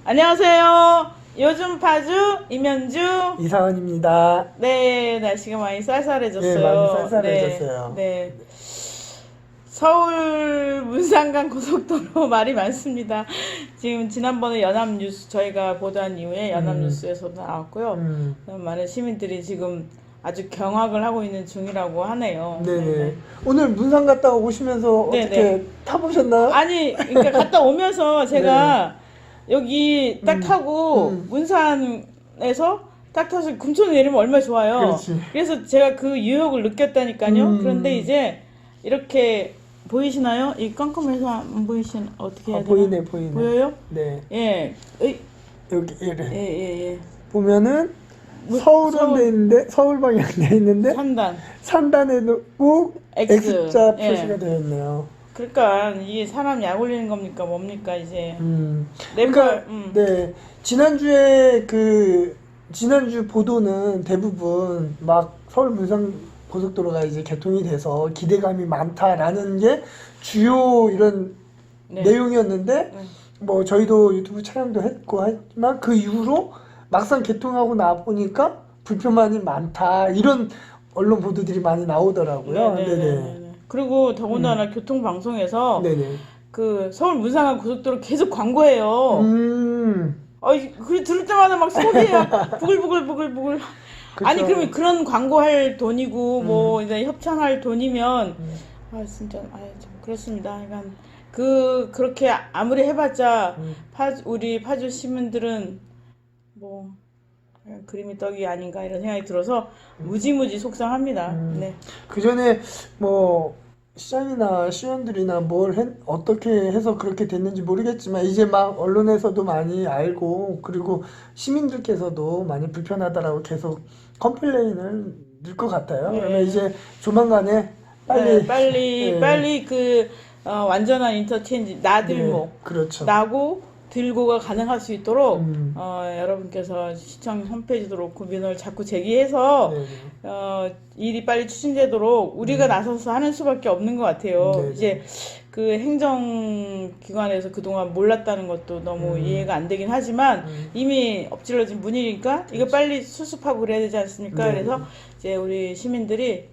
안녕하세요. 요즘 파주 임현주. 이상은입니다. 네, 날씨가 많이 쌀쌀해졌어요. 네, 많이 쌀쌀해졌어요. 네. 서울 문산간 고속도로 말이 많습니다. 지금 지난번에 연합뉴스 저희가 보도한 이후에 연합뉴스에서도 나왔고요. 많은 시민들이 지금 아주 경악을 하고 있는 중이라고 하네요. 네네. 오늘 문산 갔다 오시면서 네네. 어떻게 타보셨나요? 아니, 그러니까 갔다 오면서 제가 여기 딱 타고 문산에서 딱 타서 금천에 내리면 얼마나 좋아요. 그렇지. 그래서 제가 그 유혹을 느꼈다니까요. 그런데 이제 이렇게 보이시나요? 이 깜깜해서 안 보이시나 어떻게 해야 되나? 보이네. 보여요? 네. 예. 여기 이래. 예. 보면은 서울은 돼 있는데 서울 방향 돼 있는데 3단. 산단에도 X자 예. 표시가 되어 있네요. 그러니까 이게 사람 약 올리는 겁니까 뭡니까 이제. 그러니까 네. 지난주 보도는 대부분 막 서울 문산 고속도로가 이제 개통이 돼서 기대감이 많다라는 게 주요 이런 네. 내용이었는데 뭐 저희도 유튜브 촬영도 했고 하지만 그 이후로 막상 개통하고 나 보니까 불편함이 많다 이런 언론 보도들이 많이 나오더라고요. 네네. 그리고 더군다나 교통방송에서 네네. 그 서울 문산간 고속도로 계속 광고해요. 그 들을 때마다 막 속이 부글부글. 그쵸. 아니 그러면 그런 광고할 돈이고 뭐 이제 협찬할 돈이면 진짜 좀 그렇습니다. 그러니까 그렇게 아무리 해봤자 우리 파주 시민들은 뭐 그냥 그림이 떡이 아닌가 이런 생각이 들어서 무지무지 속상합니다. 네. 그 전에 뭐 시장이나 시의원들이나 어떻게 해서 그렇게 됐는지 모르겠지만 이제 막 언론에서도 많이 알고 그리고 시민들께서도 많이 불편하다라고 계속 컴플레인을 넣을 것 같아요. 네. 그러면 이제 조만간에 빨리 완전한 인터체인지 나들목 네, 그렇죠. 나고 들고가 가능할 수 있도록 여러분께서 시청 홈페이지도 그렇고 민원을 자꾸 제기해서 일이 빨리 추진되도록 우리가 나서서 하는 수밖에 없는 것 같아요. 네네. 이제 그 행정기관에서 그동안 몰랐다는 것도 너무 이해가 안 되긴 하지만 이미 엎질러진 문이니까 이거 빨리 수습하고 그래야 되지 않습니까? 네. 그래서 이제 우리 시민들이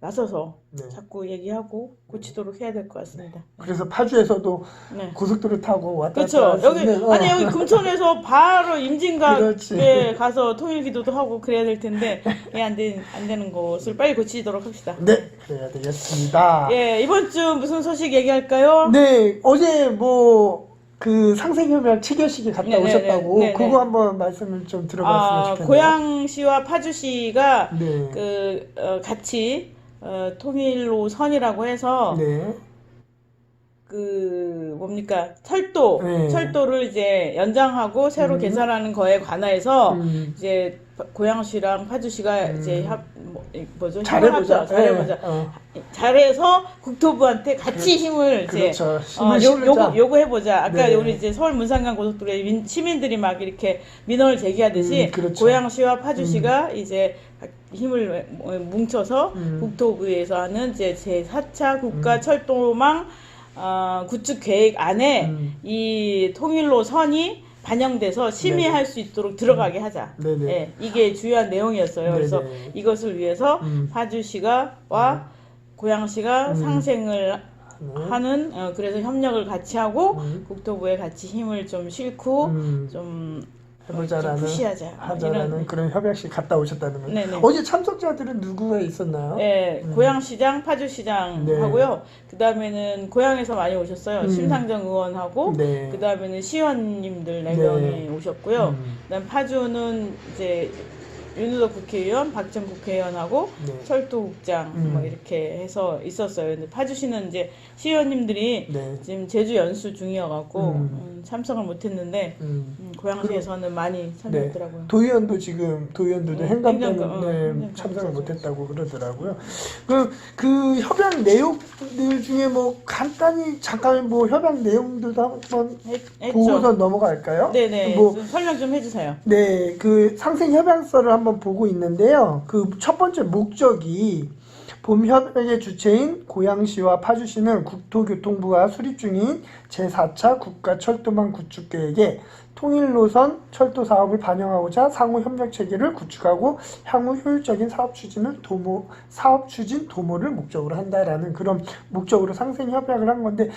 나서서 네. 자꾸 얘기하고 고치도록 해야 될 것 같습니다. 그래서 파주에서도 네. 고속도로 타고 왔다 그렇죠. 갔다 할 수 있는, 여기 금천에서 바로 그렇지. 임진각에 가서 통일기도도 하고 그래야 될 텐데 안 되는 것을 빨리 고치도록 합시다. 네, 그래야 되겠습니다. 예, 이번 주 무슨 소식 얘기할까요? 네, 어제 그 상생협약 체결식에 갔다 네네네. 오셨다고 네네. 그거 한번 말씀을 좀 들어봤으면 좋겠네요. 고양시와 파주시가 네. 같이 통일로선이라고 해서 네. 뭡니까 철도를 이제 연장하고 새로 개설하는 거에 관해서 이제 고양시랑 파주시가 이제 잘해보자. 잘해서 국토부한테 같이 힘을 그렇죠. 이제 요구해보자. 아까 네. 우리 이제 서울 문산간 고속도로에 시민들이 막 이렇게 민원을 제기하듯이 그렇죠. 고양시와 파주시가 이제 힘을 뭉쳐서 국토부에서 하는 이제 제4차 국가 철도망 구축 계획 안에 이 통일로선이 반영돼서 심의할 수 있도록 들어가게 하자. 네네. 예, 이게 주요한 내용이었어요. 그래서 네네. 이것을 위해서 파주시가 고양시가 상생을 하는 그래서 협력을 같이 하고 국토부에 같이 힘을 좀 싣고 좀 해보자라는 푸시하자. 그런 협약식 갔다 오셨다는 거예요. 네네. 어제 참석자들은 누구가 있었나요? 네, 고양시장, 파주시장 네. 하고요. 그 다음에는 고양에서 많이 오셨어요. 심상정 의원하고 네. 그 다음에는 시의원님들 4명이 오셨고요. 그다음 파주는 이제 윤우덕 국회의원, 박정 국회의원하고 철도국장 뭐 이렇게 해서 있었어요. 근데 파주시는 이제 시의원님들이 지금 제주 연수 중이어갖고 참석을 못했는데 고양시에서는 많이 참여했더라고요. 도의원들도 행감 때문에 참석을 못했다고 그러더라고요. 그 협약 내용들 중에 뭐 간단히 잠깐 뭐 협약 내용들도 한번 보고서 넘어갈까요? 네네. 좀 설명 좀 해주세요. 네, 그 상생 협약서를 한번 보고 있는데요. 그 첫 번째 목적이 봄협약의 주체인 고양시와 파주시는 국토교통부가 수립 중인 제4차 국가철도망 구축계획에 통일노선 철도 사업을 반영하고자 상호 협력 체계를 구축하고 향후 효율적인 사업 추진 도모를 목적으로 한다라는 그런 목적으로 상생 협약을 한 건데,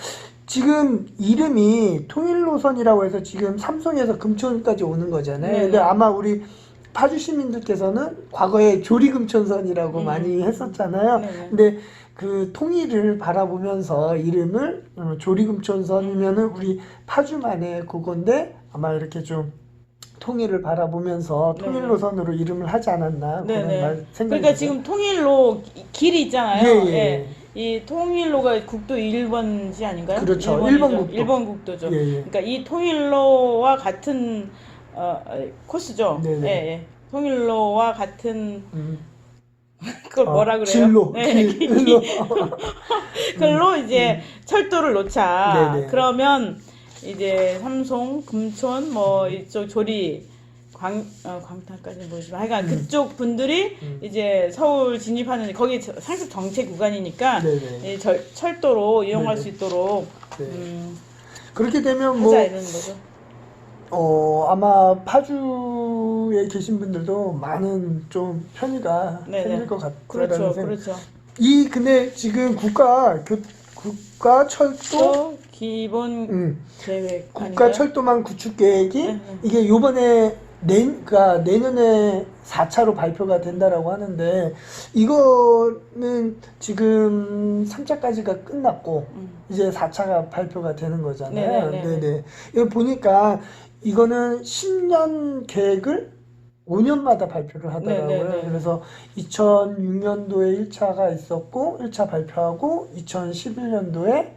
지금 이름이 통일노선이라고 해서 지금 삼성에서 금천까지 오는 거잖아요. 네네. 근데 아마 우리 파주 시민들께서는 과거에 조리금천선이라고 많이 했었잖아요. 네네. 근데 그 통일을 바라보면서 이름을 조리금천선이면은 우리 파주만의 그건데, 아마 이렇게 좀 통일을 바라보면서 네네. 통일노선으로 이름을 하지 않았나 그런 네네. 생각이 그러니까 들어요. 지금 통일로 길이 있잖아요. 예, 예. 이 통일로가 국도 1번지 아닌가요? 그렇죠. 1번이죠. 일본 국도. 1번 국도죠. 예, 예. 그러니까 이 통일로와 같은 코스죠. 네네. 예, 예. 통일로와 같은 음. 그걸 뭐라 그래요? 진로. 네. 길로. 그걸로 이제 철도를 놓자. 네네. 그러면 이제 삼송, 금촌, 뭐 이쪽 조리, 광탄까지는 모르지만 하여간 그쪽 분들이 이제 서울 진입하는 거기 상습 정체 구간이니까 네네. 이 철도로 이용할 네네. 수 있도록 네. 그렇게 되면 하자 뭐 이러는 거죠. 아마 파주에 계신 분들도 많은 좀 편의가 네네. 생길 것 같다는 그렇죠, 생각. 그렇죠. 근데 지금 국가 철도 또 기본 계획 국가 아닌가요? 철도망 구축 계획이 네. 이게 요번에 그러니까 내년에 4차로 발표가 된다라고 하는데, 이거는 지금 3차까지가 끝났고 이제 4차가 발표가 되는 거잖아요. 네네네. 네네. 이거 보니까 이거는 10년 계획을 5년마다 발표를 하더라고요. 네네네. 그래서 2006년도에 1차가 있었고 1차 발표하고, 2011년도에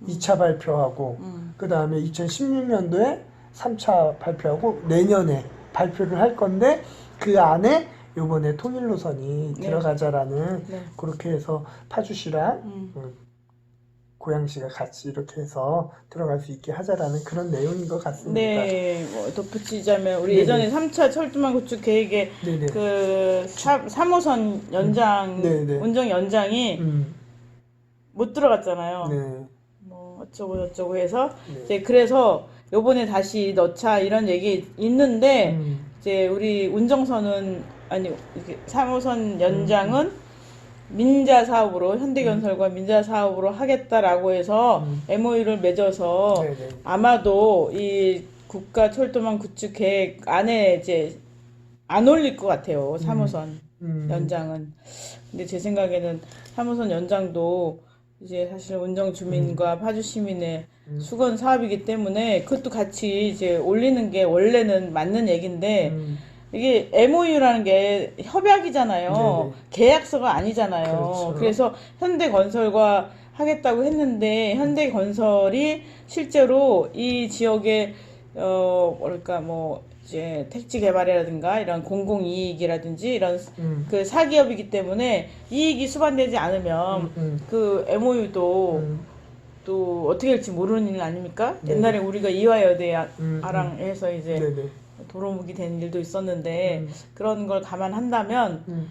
2차 발표하고, 그 다음에 2016년도에 3차 발표하고, 내년에 발표를 할 건데, 그 안에 요번에 통일노선이 네. 들어가자라는, 네. 그렇게 해서 파주시랑 고양시가 같이 이렇게 해서 들어갈 수 있게 하자라는 그런 내용인 것 같습니다. 네, 뭐 덧붙이자면 우리 네네. 예전에 3차 철도망 구축 계획에 네네. 그 3호선 연장 네네. 운정 연장이 못 들어갔잖아요. 네. 뭐 어쩌고 저쩌고 해서 네. 이제 그래서 요번에 다시 넣자 이런 얘기 있는데 이제 우리 운정선은 아니 3호선 연장은 민자 사업으로 현대건설과 민자 사업으로 하겠다라고 해서 MOU를 맺어서 네네. 아마도 이 국가 철도망 구축 계획 안에 이제 안 올릴 것 같아요. 3호선 연장은. 근데 제 생각에는 3호선 연장도 이제 사실 운정 주민과 파주 시민의 수건 사업이기 때문에 그것도 같이 이제 올리는 게 원래는 맞는 얘기인데 이게 MOU라는 게 협약이잖아요. 네네. 계약서가 아니잖아요. 그렇죠. 그래서 현대건설과 하겠다고 했는데 현대건설이 실제로 이 지역에 뭐랄까 뭐 이제 택지 개발이라든가 이런 공공이익이라든지 이런 그 사기업이기 때문에 이익이 수반되지 않으면 그 MOU도 또 어떻게 될지 모르는 일 아닙니까? 네네. 옛날에 우리가 이화여대랑 해서 이제 네네. 도로묵이 된 일도 있었는데 그런 걸 감안한다면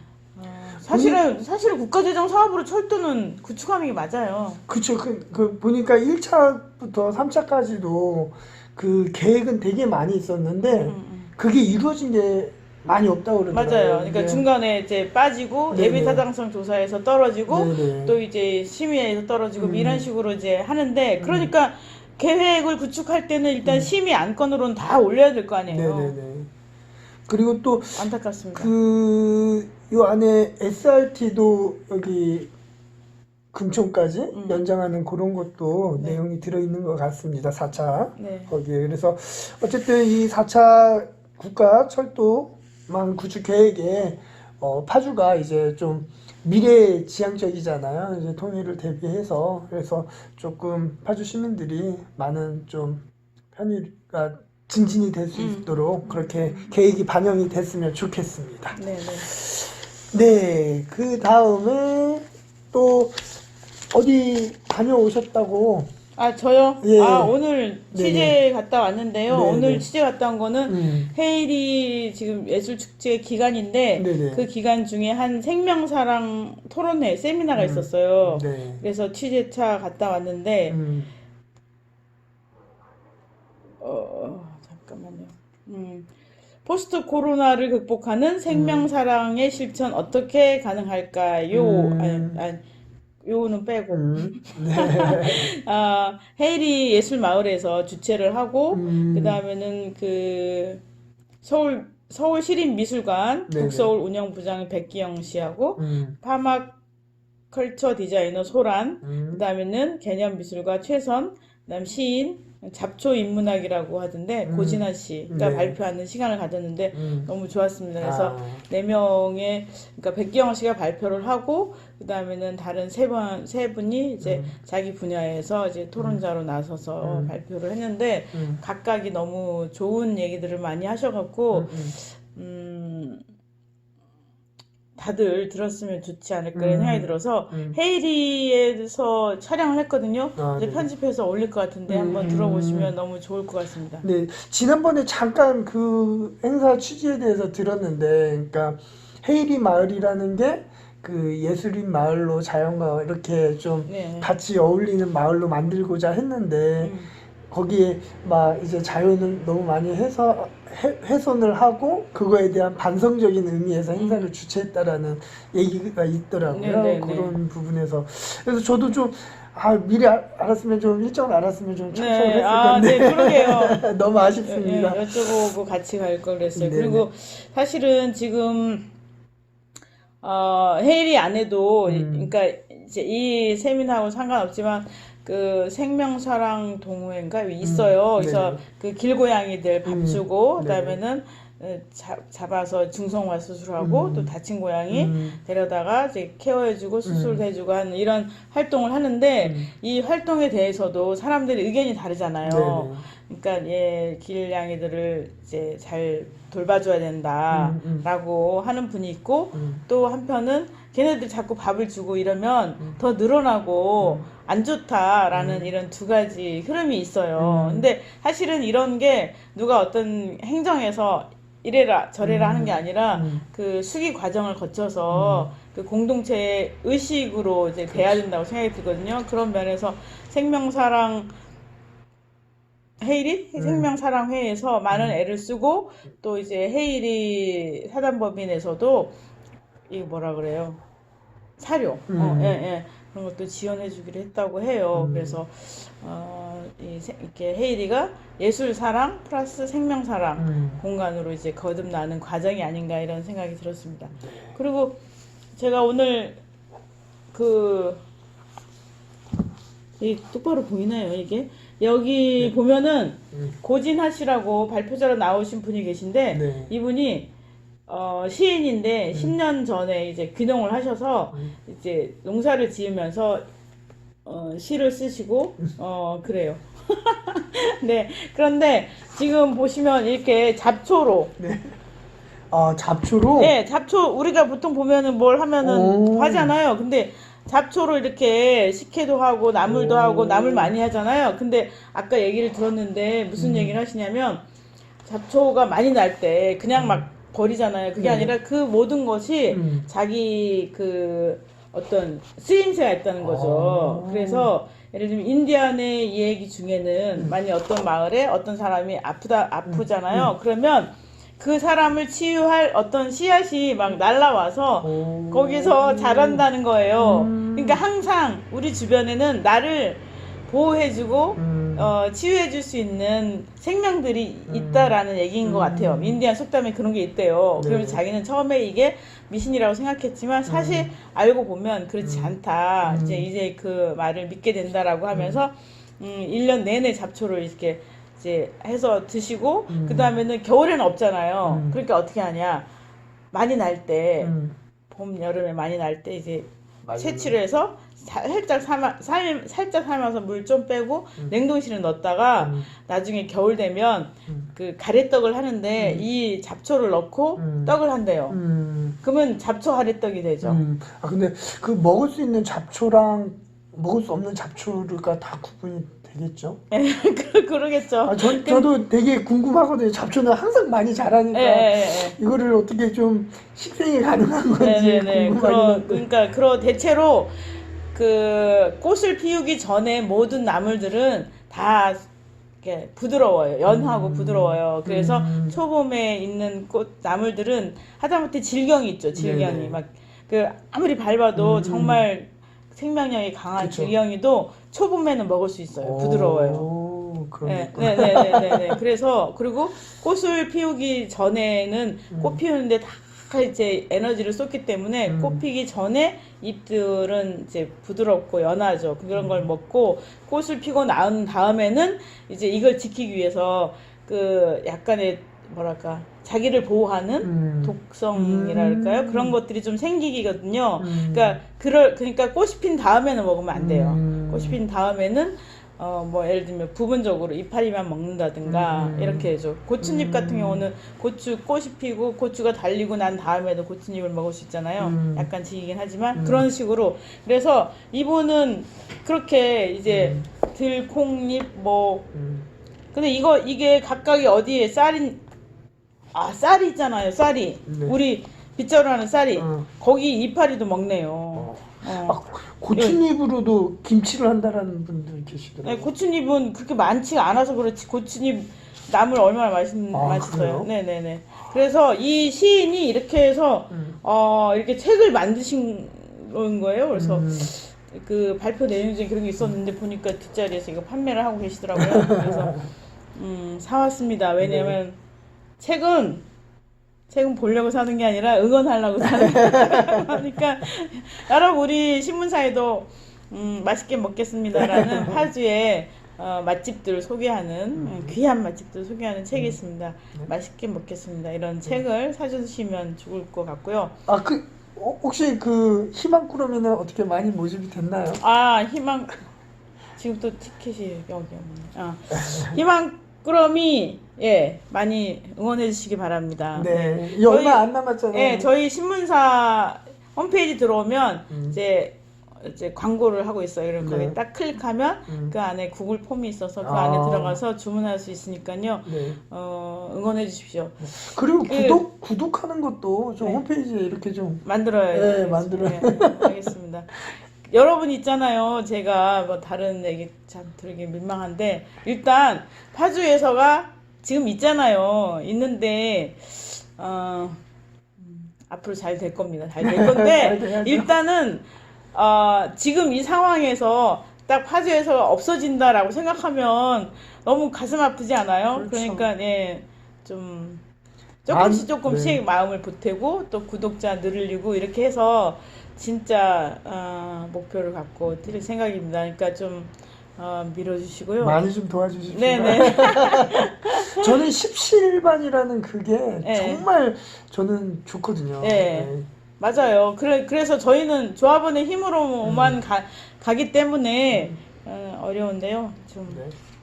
사실은 국가재정 사업으로 철도는 구축하는 게 맞아요. 그쵸. 그 보니까 1차부터 3차까지도 그 계획은 되게 많이 있었는데 그게 이루어진 게 많이 없다고 그러더라고요. 맞아요. 그러니까 네. 중간에 이제 빠지고 네네. 예비 타당성 조사에서 떨어지고 네네. 또 이제 심의에서 떨어지고 뭐 이런 식으로 이제 하는데 그러니까 계획을 구축할 때는 일단 심의 안건으로는 다 올려야 될 거 아니에요. 네네네. 그리고 또 안타깝습니다. 요 안에 SRT도 여기 금천까지 연장하는 그런 것도 네. 내용이 들어있는 것 같습니다. 4차 네. 거기에. 그래서 어쨌든 이 4차 국가 철도망 구축 계획에 파주가 이제 좀 미래지향적이잖아요. 이제 통일을 대비해서. 그래서 조금 파주 시민들이 많은 좀 편의가 증진이 될 수 있도록 그렇게 계획이 반영이 됐으면 좋겠습니다. 네, 네. 네, 그 다음에 또 어디 다녀오셨다고 아, 저요? 예. 아, 오늘 취재 네네. 갔다 왔는데요. 네네. 오늘 취재 갔다 온 거는 헤이리 지금 예술축제 기간인데 네네. 그 기간 중에 한 생명사랑 토론회, 세미나가 있었어요. 네. 그래서 취재차 갔다 왔는데, 잠깐만요. 포스트 코로나를 극복하는 생명사랑의 실천 어떻게 가능할까요? 아니, 요는 빼고. 네. 헤이리 예술마을에서 주최를 하고, 그 다음에는 서울시립미술관 네네. 북서울 운영부장 백기영 씨하고, 파마컬처 디자이너 소란, 그 다음에는 개념미술가 최선, 그 다음 시인, 잡초인문학이라고 하던데 고진아 씨가 네. 발표하는 시간을 가졌는데 너무 좋았습니다. 그래서 네 명의 그러니까 백기영 씨가 발표를 하고 그 다음에는 다른 세 분이 이제 자기 분야에서 이제 토론자로 나서서 발표를 했는데 각각이 너무 좋은 얘기들을 많이 하셔갖고 다들 들었으면 좋지 않을까 이런 생각이 들어서 헤이리에서 촬영을 했거든요. 이제 네. 편집해서 올릴 것 같은데 한번 들어보시면 너무 좋을 것 같습니다. 네, 지난번에 잠깐 그 행사 취지에 대해서 들었는데, 그러니까 헤이리 마을이라는 게 그 예술인 마을로 자연과 이렇게 좀 네. 같이 어울리는 마을로 만들고자 했는데, 거기에 막 이제 자연을 너무 많이 훼손을 하고 그거에 대한 반성적인 의미에서 행사를 주최했다라는 얘기가 있더라고요. 네네네. 그런 부분에서. 그래서 저도 좀 미리 알았으면 좀 일정을 알았으면 좀 참석을 네, 했을 네, 건데 그러게요. 너무 아쉽습니다. 여쭤보고 같이 갈 걸 그랬어요. 네네. 그리고 사실은 지금 헤이리 안에도 그러니까 이제 이 세미나하고 상관없지만 그 생명사랑 동호회인가 있어요. 그래서 네네. 그 길고양이들 밥 주고 네네. 그다음에는 잡아서 중성화 수술하고 또 다친 고양이 데려다가 이제 케어해주고 수술도 해주고 하는 이런 활동을 하는데 이 활동에 대해서도 사람들이 의견이 다르잖아요. 네네. 그러니까 길냥이들을 이제 잘 돌봐줘야 된다라고 하는 분이 있고 또 한편은 걔네들 자꾸 밥을 주고 이러면 더 늘어나고 안 좋다라는 이런 두 가지 흐름이 있어요. 근데 사실은 이런 게 누가 어떤 행정에서 이래라 저래라 하는 게 아니라 그 수기 과정을 거쳐서 그 공동체 의식으로 이제 돼야 된다고 생각이 들거든요. 그런 면에서 생명사랑 헤이리 생명사랑회에서 많은 애를 쓰고 또 이제 헤이리 사단법인에서도 이거 뭐라 그래요? 사료, 예, 그런 것도 지원해주기로 했다고 해요. 그래서 이렇게 헤이리가 예술사랑 플러스 생명사랑 공간으로 이제 거듭나는 과정이 아닌가 이런 생각이 들었습니다. 그리고 제가 오늘 이 똑바로 보이나요 이게? 여기 보면은 고진하 씨라고 발표자로 나오신 분이 계신데 네. 이분이 시인인데 10년 전에 이제 귀농을 하셔서 이제 농사를 지으면서 시를 쓰시고 그래요. 네. 그런데 지금 보시면 이렇게 잡초로 네. 잡초로? 네, 잡초 우리가 보통 보면은 뭘 하면은 하잖아요. 근데 잡초로 이렇게 식혜도 하고 나물도 하고 나물 많이 하잖아요. 근데 아까 얘기를 들었는데 무슨 얘기를 하시냐면 잡초가 많이 날 때 그냥 막 버리잖아요. 그게 아니라 그 모든 것이 자기 그 어떤 쓰임새가 있다는 거죠. 그래서 예를 들면 인디안의 이야기 중에는 만약 어떤 마을에 어떤 사람이 아프잖아요. 그러면 그 사람을 치유할 어떤 씨앗이 막 날라와서 거기서 자란다는 거예요. 그러니까 항상 우리 주변에는 나를 보호해주고 치유해줄 수 있는 생명들이 있다라는 얘기인 것 같아요. 인디안 속담에 그런 게 있대요. 네. 그러면서 자기는 처음에 이게 미신이라고 생각했지만 사실 알고 보면 그렇지 않다. 이제 그 말을 믿게 된다라고 하면서 1년 내내 잡초를 이렇게 이제 해서 드시고 그 다음에는 겨울에는 없잖아요. 그러니까 어떻게 하냐? 많이 날 때 봄, 여름에 많이 날 때 이제 채취를 해서 살짝 삶아서 물 좀 빼고 냉동실에 넣었다가 나중에 겨울 되면 그 가래떡을 하는데 이 잡초를 넣고 떡을 한대요. 그러면 잡초 가래떡이 되죠. 근데 그 먹을 수 있는 잡초랑 먹을 수 없는 잡초가 다 구분이 되겠죠? 그러겠죠. 아, 저도 되게 궁금하거든요. 잡초는 항상 많이 자라니까 이거를 어떻게 좀 식생이 가능한 건지 궁금하긴 한데. 그러니까 대체로 그 꽃을 피우기 전에 모든 나물들은 다 이렇게 부드러워요. 연하고 부드러워요. 그래서 초봄에 있는 꽃 나물들은 하다못해 질경이 있죠. 질경이 네네. 막 그 아무리 밟아도 정말 생명력이 강한 그쵸. 질경이도 초봄에는 먹을 수 있어요. 부드러워요. 오, 그런 게 네, 있구나. 네네네네. 그래서 그리고 꽃을 피우기 전에는 꽃 피우는데 다 이제 에너지를 쏟기 때문에 꽃 피기 전에 잎들은 이제 부드럽고 연하죠. 그런 걸 먹고 꽃을 피고 나온 다음에는 이제 이걸 지키기 위해서 그 약간의 뭐랄까 자기를 보호하는 독성이랄까요? 그런 것들이 좀 생기거든요. 그러니까 꽃이 핀 다음에는 먹으면 안 돼요. 꽃이 핀 다음에는 뭐 예를 들면 부분적으로 이파리만 먹는다든가 이렇게 해줘. 고추잎 같은 경우는 고추 꽃이 피고 고추가 달리고 난 다음에도 고추잎을 먹을 수 있잖아요. 약간 지기긴 하지만 그런 식으로. 그래서 이분은 그렇게 이제 들콩잎 뭐 근데 이게 각각이 어디에 쌀이 있잖아요. 쌀이 네. 우리 빗자루 하는 쌀이 거기 이파리도 먹네요. 아, 고추잎으로도 김치를 한다라는 분들 계시더라고요. 네, 고추잎은 그렇게 많지가 않아서 그렇지 고추잎 나물 얼마나 맛있어요. 그래요? 네네네. 그래서 이 시인이 이렇게 해서 이렇게 책을 만드신 거예요. 그래서 그 발표 내용 중에 그런 게 있었는데 보니까 뒷자리에서 이거 판매를 하고 계시더라고요. 그래서 사왔습니다. 왜냐면 책은 보려고 사는 게 아니라 응원하려고 사는 거니까 여러분 우리 신문사에도 맛있게 먹겠습니다라는 파주의 맛집들을 소개하는 귀한 맛집들을 소개하는 책이 있습니다. 맛있게 먹겠습니다. 이런 책을 사주시면 좋을 것 같고요. 혹시 그 희망꾸러미는 어떻게 많이 모집이 됐나요? 지금 또 티켓이 여기 없네. 희망꾸러미 많이 응원해 주시기 바랍니다. 네, 이 얼마 안 남았잖아요. 네, 저희 신문사 홈페이지 들어오면 이제 광고를 하고 있어요. 그럼 거기 딱 클릭하면 그 안에 구글 폼이 있어서 그 안에 들어가서 주문할 수 있으니까요. 응원해 주십시오. 그리고 구독하는 것도 좀 홈페이지에 이렇게 좀 만들어야 네, 만들어요. 네, 알겠습니다. 여러분 있잖아요. 제가 뭐 다른 얘기 참 들기 민망한데 일단 파주에서가 지금 있잖아요. 있는데 앞으로 잘 될 겁니다. 잘 될 건데 일단은 지금 이 상황에서 딱 파주에서 없어진다라고 생각하면 너무 가슴 아프지 않아요? 그렇죠. 그러니까 좀 조금씩 마음을 보태고 또 구독자 늘리고 이렇게 해서 진짜 목표를 갖고 드릴 생각입니다. 그러니까 좀 밀어주시고요. 많이 좀 도와주십시오. 네네. 저는 십시일반이라는 그게 정말 저는 좋거든요. 네. 맞아요. 그래서 저희는 조합원의 힘으로만 가기 때문에 어려운데요. 좀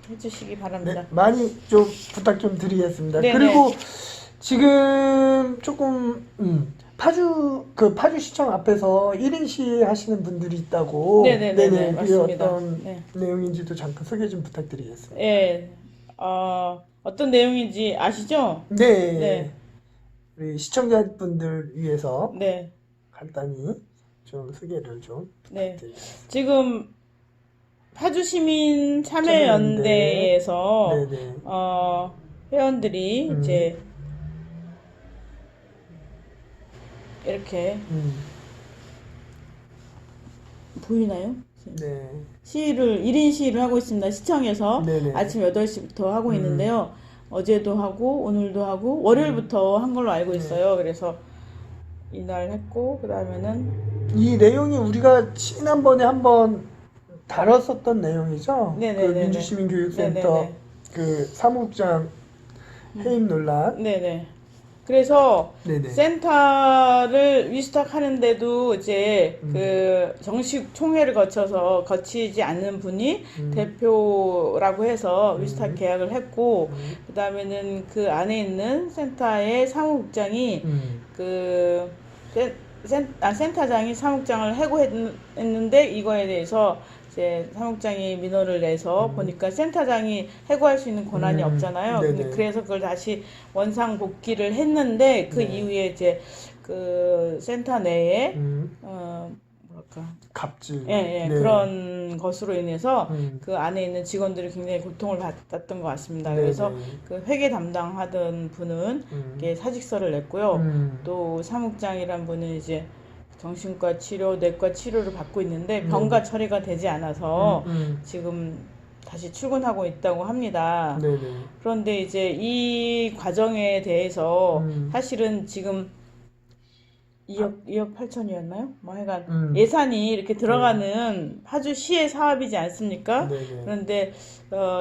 해주시기 바랍니다. 네, 많이 좀 부탁 좀 드리겠습니다. 네네. 그리고 지금 조금 파주시청 앞에서 1인 시위 하시는 분들이 있다고. 네네네. 그게 맞습니다. 어떤 내용인지도 잠깐 소개 좀 부탁드리겠습니다. 네. 어떤 내용인지 아시죠? 네. 우리 시청자분들 위해서 네. 간단히 좀 소개를 좀 부탁드립니다. 지금 파주시민 참여연대에서 회원들이 이제 이렇게 보이나요? 네. 1인 시위를 하고 있습니다. 시청에서 네네. 아침 8시부터 하고 있는데요. 어제도 하고 오늘도 하고 월요일부터 한 걸로 알고 있어요. 그래서 이날 했고 그 다음에는 이 내용이 우리가 지난번에 한번 다뤘었던 내용이죠. 네네네네. 그 민주시민교육센터 네네네. 그 사무국장 해임 논란. 네네. 그래서 네네. 센터를 위스탁하는데도 이제 그 정식 총회를 거치지 않는 분이 대표라고 해서 위스탁 계약을 했고 그 다음에는 그 안에 있는 센터의 사무국장이 그 센터장이 사무국장을 해고했는데 이거에 대해서 이제 사무국장이 민원을 내서 보니까 센터장이 해고할 수 있는 권한이 없잖아요. 네네. 근데 그래서 그걸 다시 원상 복귀를 했는데 그 네. 이후에 이제 그 센터 내에 뭐랄까 갑질. 예, 네. 그런 것으로 인해서 음. 그 안에 있는 직원들이 굉장히 고통을 받았던 것 같습니다. 네네. 그래서 그 회계 담당하던 분은 이렇게 사직서를 냈고요. 또 사무국장이란 분은 이제 정신과 치료, 내과 치료를 받고 있는데 병가 처리가 되지 않아서 지금 다시 출근하고 있다고 합니다. 네네. 그런데 이제 이 과정에 대해서 사실은 지금 2억 8천이었나요? 뭐 하여간 예산이 이렇게 들어가는 파주시의 사업이지 않습니까? 네네. 그런데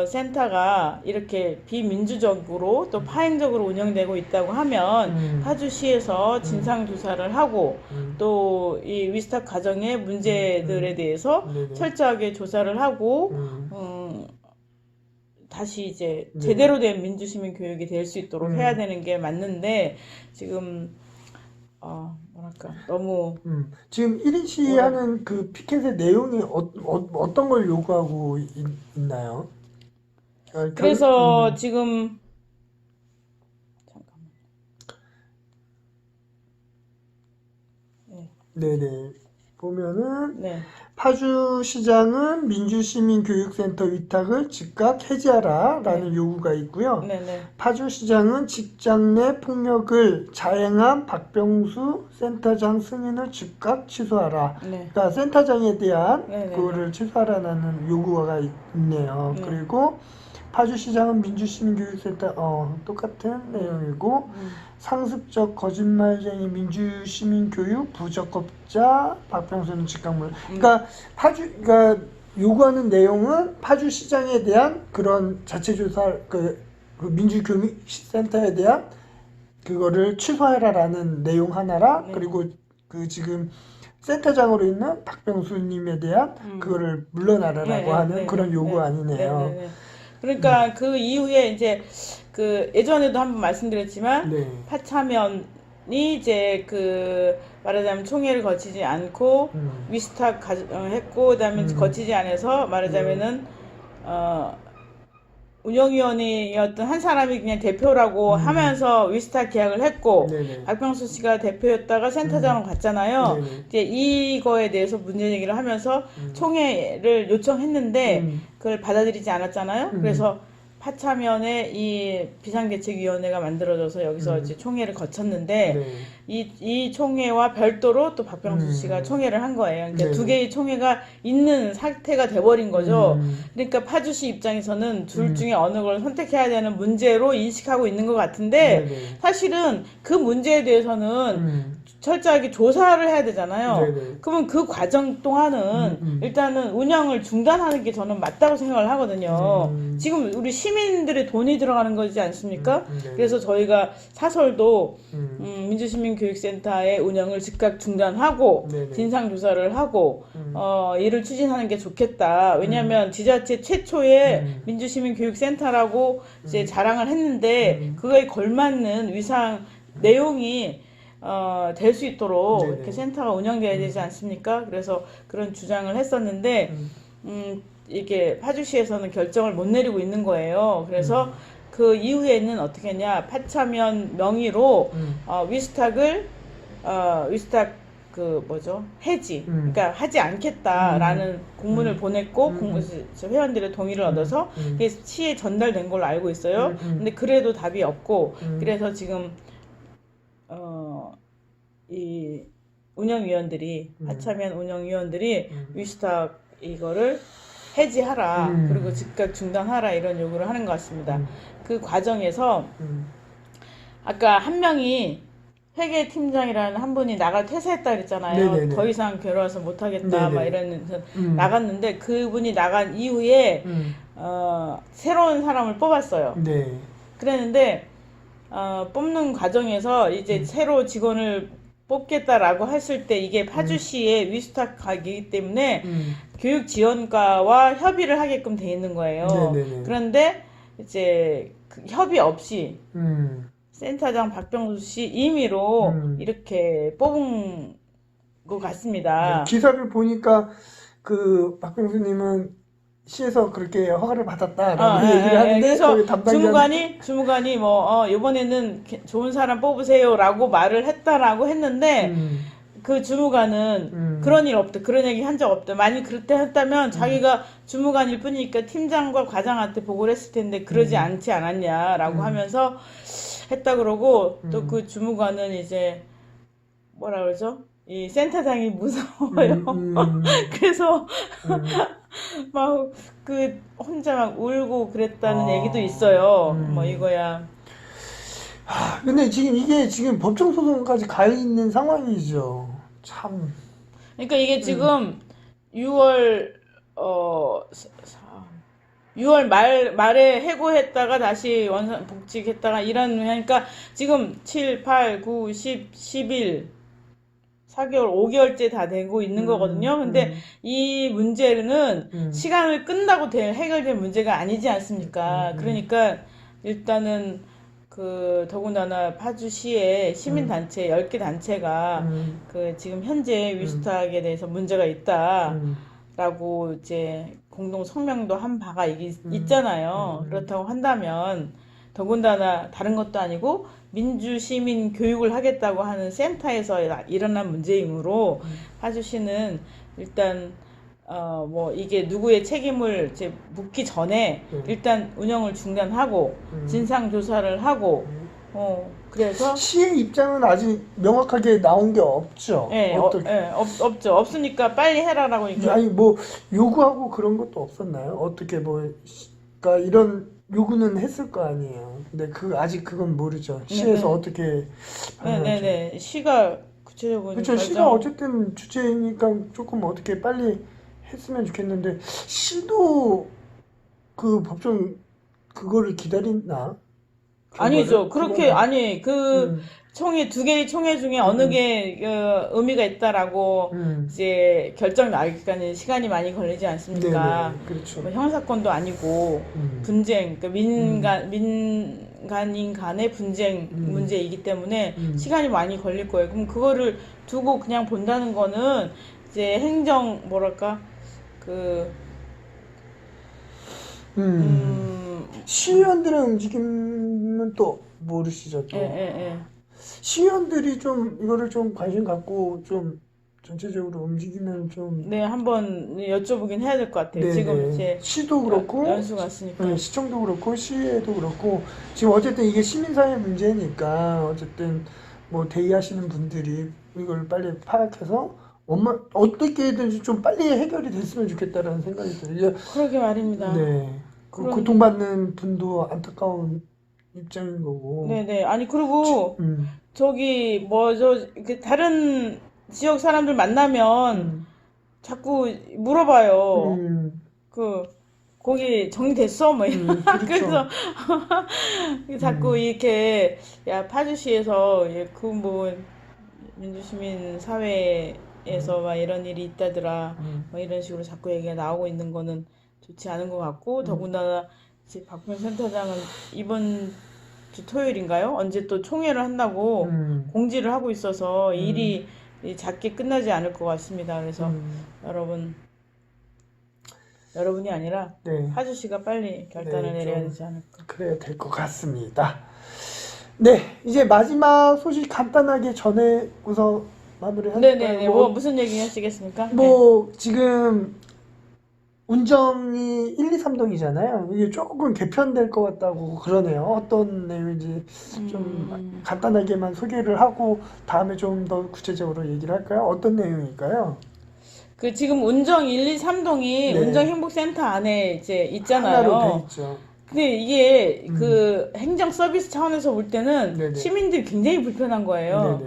센터가 이렇게 비민주적으로 또 파행적으로 운영되고 있다고 하면 파주시에서 진상조사를 하고 또 이 위스탁 과정의 문제들에 대해서 네네. 철저하게 조사를 하고 다시 이제 제대로 된 민주시민 교육이 될 수 있도록 해야 되는 게 맞는데 지금 뭐랄까 너무 지금 1인 시위하는 그 피켓의 내용이 어떤 걸 요구하고 있나요? 그래서 지금 잠깐만. 네네. 보면은 네. 파주시장은 민주시민교육센터 위탁을 즉각 해지하라라는 요구가 있고요. 네네. 파주시장은 직장 내 폭력을 자행한 박병수 센터장 승인을 즉각 취소하라. 네. 그러니까 센터장에 대한 네네네. 그거를 취소하라는 요구가 있네요. 그리고 파주시장은 민주시민교육센터 똑같은 내용이고 상습적 거짓말쟁이 민주시민교육 부적법자 박병수는 직각물. 그러니까 그러니까 요구하는 내용은 파주시장에 대한 그런 자체조사 그 민주교육센터에 대한 그거를 취소해라라는 내용 하나라. 그리고 그 지금 센터장으로 있는 박병수님에 대한 그거를 물러나라라고 하는 그런 요구 아니네요. 네네네. 그러니까 그 이후에 이제 그 예전에도 한번 말씀드렸지만 파차면이 이제 그 말하자면 총회를 거치지 않고 위스탁 했고 그다음에 거치지 않아서 말하자면은 운영위원회였던 한 사람이 그냥 대표라고 하면서 위스탁 계약을 했고 박병수 씨가 대표였다가 센터장으로 갔잖아요. 이제 이거에 대해서 문제 제기를 하면서 총회를 요청했는데 그걸 받아들이지 않았잖아요. 그래서 파차면에 이 비상대책위원회가 만들어져서 여기서 이제 총회를 거쳤는데 이 총회와 별도로 또 박병수 씨가 총회를 한 거예요. 그러니까 두 개의 총회가 있는 상태가 돼버린 거죠. 그러니까 파주시 입장에서는 둘 중에 어느 걸 선택해야 되는 문제로 인식하고 있는 것 같은데 사실은 그 문제에 대해서는 철저하게 조사를 해야 되잖아요. 그러면 그 과정 동안은 일단은 운영을 중단하는 게 저는 맞다고 생각을 하거든요. 지금 우리 시민들의 돈이 들어가는 거지 않습니까? 그래서 저희가 사설도 민주시민교육센터의 운영을 즉각 중단하고 진상조사를 하고 이를 추진하는 게 좋겠다. 왜냐하면 지자체 최초의 민주시민교육센터라고 이제 자랑을 했는데 그거에 걸맞는 위상 내용이 될 수 있도록 이렇게 센터가 운영돼야 되지 않습니까? 그래서 그런 주장을 했었는데 이게 파주시에서는 결정을 못 내리고 있는 거예요. 그래서 그 이후에는 어떻게 했냐? 파차면 명의로 위스탁 그 뭐죠? 해지. 그러니까 하지 않겠다라는 공문을 보냈고 회원들의 동의를 얻어서 그게 시에 전달된 걸로 알고 있어요. 근데 그래도 답이 없고 그래서 지금 이 운영위원들이 하차면 운영위원들이 위스탁 이거를 해지하라 그리고 즉각 중단하라 이런 요구를 하는 것 같습니다. 그 과정에서 아까 한 명이 회계팀장이라는 한 분이 퇴사했다 그랬잖아요. 네네네. 더 이상 괴로워서 못하겠다 네네. 막 이러면서 나갔는데 그분이 나간 이후에 새로운 사람을 뽑았어요. 네. 그랬는데 뽑는 과정에서 이제 새로 직원을 뽑겠다라고 했을 때 이게 파주시의 위스탁 가기이기 때문에 교육지원과와 협의를 하게끔 돼 있는 거예요. 네네네. 그런데 이제 그 협의 없이 센터장 박병수 씨 임의로 이렇게 뽑은 것 같습니다. 기사를 보니까 그 박병수님은 시에서 그렇게 허가를 받았다라고 얘기를 하는데 그래서 거기 주무관이 뭐 이번에는 좋은 사람 뽑으세요라고 말을 했다라고 했는데 그 주무관은 그런 일 없다. 그런 얘기 한 적 없다. 만약 그때 했다면 자기가 주무관일 뿐이니까 팀장과 과장한테 보고를 했을 텐데 그러지 않지 않았냐라고 하면서 했다 그러고 또 그 주무관은 이제 뭐라 그러죠? 이 센터장이 무서워요. 그래서 막 그 혼자 막 울고 그랬다는 얘기도 있어요. 뭐 이거야. 근데 지금 이게 지금 법정 소송까지 가 있는 상황이죠. 참. 그러니까 이게 지금 6월 6월 말에 해고했다가 다시 원상 복직했다가 이런 그러니까 지금 7, 8, 9, 10, 11 4개월, 5개월째 다 되고 있는 거거든요. 근데 이 문제는 시간을 끝나고 해결될 문제가 아니지 않습니까? 그러니까 일단은 그 더군다나 파주시의 시민단체 10개 단체가 그 지금 현재 위스탁에 대해서 문제가 있다라고 이제 공동 성명도 한 바가 있잖아요. 그렇다고 한다면 더군다나 다른 것도 아니고 민주시민 교육을 하겠다고 하는 센터에서 일어난 문제이므로 파주시는 일단 뭐 이게 누구의 책임을 이제 묻기 전에 일단 운영을 중단하고 진상 조사를 하고 그래서 시의 입장은 아직 명확하게 나온 게 없죠. 없죠. 없으니까 빨리 해라라고 아니 뭐 요구하고 그런 것도 없었나요? 어떻게 뭐 그러니까 이런 요구는 했을 거 아니에요. 근데 아직 그건 모르죠. 시에서 어떻게 네네네. 시가 구체적으로 그렇죠. 시가 어쨌든 주체이니까 조금 어떻게 빨리 했으면 좋겠는데 시도 그 법정 그거를 기다리나? 아니죠. 그렇게 아니 그 총회 2개의 총회 중에 어느 게 의미가 있다라고 이제 결정 나기까지 시간이 많이 걸리지 않습니까? 네네, 그렇죠. 뭐 형사건도 아니고 분쟁, 그러니까 민간인 간의 분쟁 문제이기 때문에 시간이 많이 걸릴 거예요. 그럼 그거를 두고 그냥 본다는 거는 이제 행정 뭐랄까 시의원들의 움직임은 또 모르시죠, 또. 시의원들이 좀 이거를 좀 관심 갖고 좀 전체적으로 움직이면 좀. 네, 한번 여쭤보긴 해야 될 것 같아요. 네네. 지금 이제 시도 그렇고 연수 갔으니까. 시청도 그렇고 시에도 그렇고 지금 어쨌든 이게 시민사회 문제니까 어쨌든 뭐 대의하시는 분들이 이걸 빨리 파악해서 어떻게든지 좀 빨리 해결이 됐으면 좋겠다라는 생각이 들어요. 그러게 말입니다. 네. 고통받는 분도 안타까운 입장인 거고. 네네. 아니 그리고 저기 다른 지역 사람들 만나면 자꾸 물어봐요. 거기 정리됐어? 뭐 그렇죠. 그래서 자꾸 이렇게 야 파주시에서 그 뭐 민주시민 사회에서 막 이런 일이 있다더라. 뭐 이런 식으로 자꾸 얘기가 나오고 있는 거는 좋지 않은 것 같고 더군다나 이제 박병 센터장은 이번 주 토요일인가요? 언제 또 총회를 한다고 공지를 하고 있어서 일이 작게 끝나지 않을 것 같습니다. 그래서 여러분이 아니라 파주시가 빨리 결단을 내려야 되지 않을까. 그래야 될 것 같습니다. 네, 이제 마지막 소식 간단하게 전해고서 마무리할까요? 네네네. 뭐 무슨 얘기 하시겠습니까? 뭐 지금 운정이 1, 2, 3동이잖아요. 이게 조금 개편될 것 같다고 그러네요. 어떤 내용인지 좀 간단하게만 소개를 하고 다음에 좀 더 구체적으로 얘기를 할까요? 어떤 내용일까요? 그 지금 운정 1, 2, 3동이 운정행복센터 안에 이제 있잖아요. 하나로 돼 있죠. 근데 이게 그 행정 서비스 차원에서 볼 때는 시민들이 굉장히 불편한 거예요.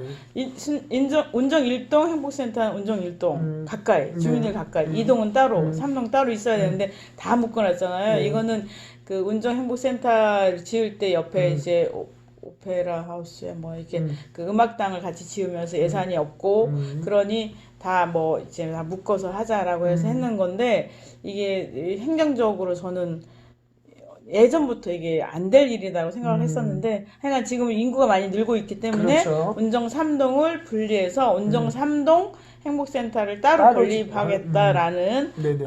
운정 1동 행복센터 운정 1동 가까이 주민들 가까이 2동은 따로 3동 따로 있어야 되는데 다 묶어놨잖아요. 이거는 그 운정 행복센터 지을 때 옆에 이제 오페라 하우스에 뭐 이렇게 그 음악당을 같이 지으면서 예산이 없고 그러니 다 뭐 이제 다 묶어서 하자라고 해서 했는 건데 이게 행정적으로 저는 예전부터 이게 안 될 일이라고 생각을 했었는데, 하여간 지금 인구가 많이 늘고 있기 때문에 그렇죠. 운정 3동을 분리해서 운정 3동 행복센터를 따로 건립하겠다라는 네네.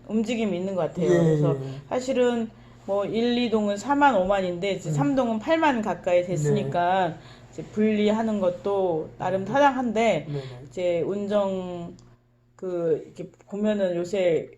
움직임이 있는 것 같아요. 예, 그래서 예. 사실은 뭐 1, 2동은 4만 5만인데 이제 3동은 8만 가까이 됐으니까 이제 분리하는 것도 나름 타당한데, 네네. 이제 운정 이렇게 보면은 요새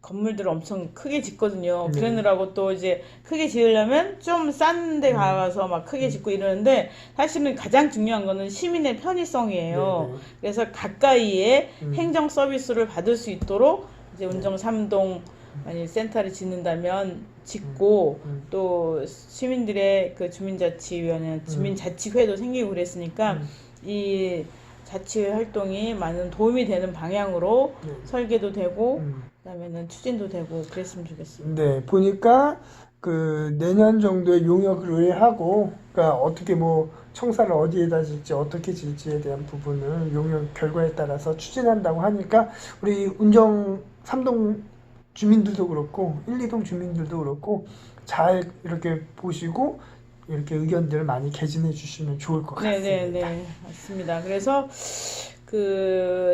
건물들을 엄청 크게 짓거든요. 네. 그러느라고 또 이제 크게 지으려면 좀 싼 데 가서 막 크게 짓고 이러는데, 사실은 가장 중요한 거는 시민의 편의성이에요. 네네. 그래서 가까이에 행정 서비스를 받을 수 있도록 이제 운정 3동 만약 센터를 짓는다면 짓고, 또 시민들의 그 주민자치위원회, 주민자치회도 생기고 그랬으니까 이 자치회 활동이 많은 도움이 되는 방향으로 설계도 되고 그다음에는 추진도 되고 그랬으면 좋겠습니다. 네, 보니까 그 내년 정도에 용역을 의뢰하고, 그러니까 어떻게 뭐 청사를 어디에다 질지 어떻게 질지에 대한 부분을 용역 결과에 따라서 추진한다고 하니까 우리 운정 3동 주민들도 그렇고 1, 2동 주민들도 그렇고 잘 이렇게 보시고 이렇게 의견들을 많이 개진해 주시면 좋을 것 같습니다. 네네네, 맞습니다. 그래서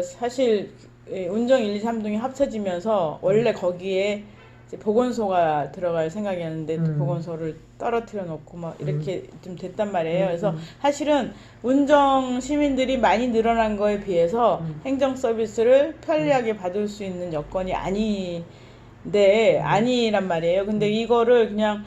사실 운정 1, 2, 3동이 합쳐지면서 원래 거기에 이제 보건소가 들어갈 생각이었는데 또 보건소를 떨어뜨려 놓고 막 이렇게 좀 됐단 말이에요. 그래서 사실은 운정 시민들이 많이 늘어난 거에 비해서 행정 서비스를 편리하게 받을 수 있는 여건이 아니란 말이에요. 근데 이거를 그냥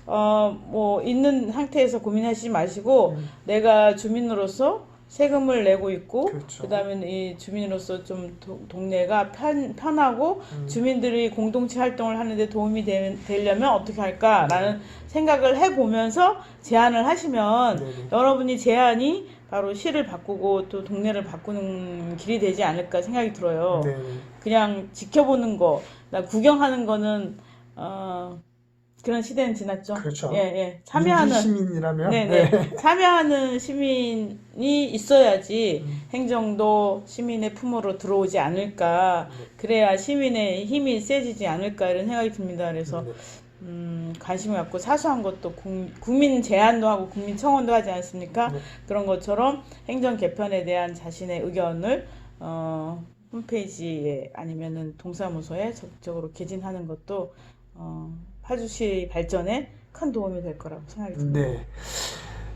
뭐 있는 상태에서 고민하시지 마시고 내가 주민으로서 세금을 내고 있고, 그렇죠. 그다음에 이 주민으로서 좀 동네가 편하고 주민들이 공동체 활동을 하는데 도움이 되려면 어떻게 할까라는 생각을 해보면서 제안을 하시면 네네. 여러분이 제안이 바로 시를 바꾸고 또 동네를 바꾸는 길이 되지 않을까 생각이 들어요. 네. 그냥 지켜보는 거, 나 구경하는 거는 그런 시대는 지났죠. 그렇죠. 예. 민주 시민이라면 네네. 참여하는 시민이 있어야지 행정도 시민의 품으로 들어오지 않을까. 그래야 시민의 힘이 세지지 않을까 이런 생각이 듭니다. 그래서 관심을 갖고 사소한 것도 국민 제안도 하고 국민 청원도 하지 않습니까? 그런 것처럼 행정 개편에 대한 자신의 의견을 홈페이지에 아니면은 동사무소에 적극적으로 개진하는 것도 파주시 발전에 큰 도움이 될 거라고 생각이 듭니다. 네.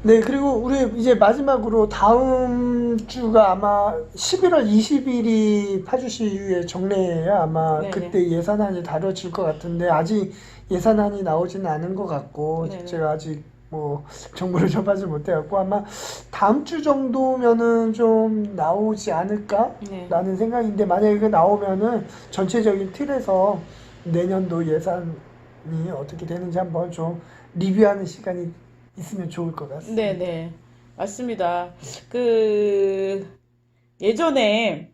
네, 그리고 우리 이제 마지막으로 다음 주가 아마 11월 20일이 파주시의 정례예요. 아마 네네. 그때 예산안이 다뤄질 것 같은데 아직 예산안이 나오지는 않은 것 같고 네네. 제가 아직 뭐 정보를 접하지 못해갖고 아마 다음 주 정도면은 좀 나오지 않을까라는 생각인데, 만약에 그 나오면은 전체적인 틀에서 내년도 예산이 어떻게 되는지 한번 좀 리뷰하는 시간이 있으면 좋을 것 같습니다. 네네, 맞습니다. 예전에,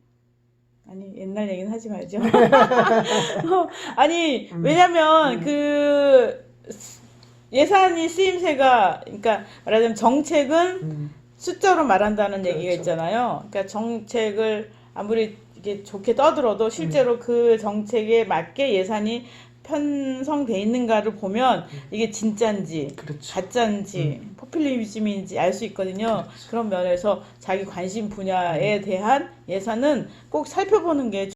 아니, 옛날 얘기는 하지 말죠. 아니, 왜냐면, 예산이 쓰임새가, 그러니까, 말하자면 정책은 숫자로 말한다는 얘기가 그렇죠. 있잖아요. 그러니까 정책을 아무리 이게 좋게 떠들어도 실제로 그 정책에 맞게 예산이 편성돼 있는가를 보면 이게 진짜인지 그렇죠. 가짜인지 포퓰리즘인지 알 수 있거든요. 그런 면에서 자기 관심 분야에 대한 예산은 꼭 살펴보는 게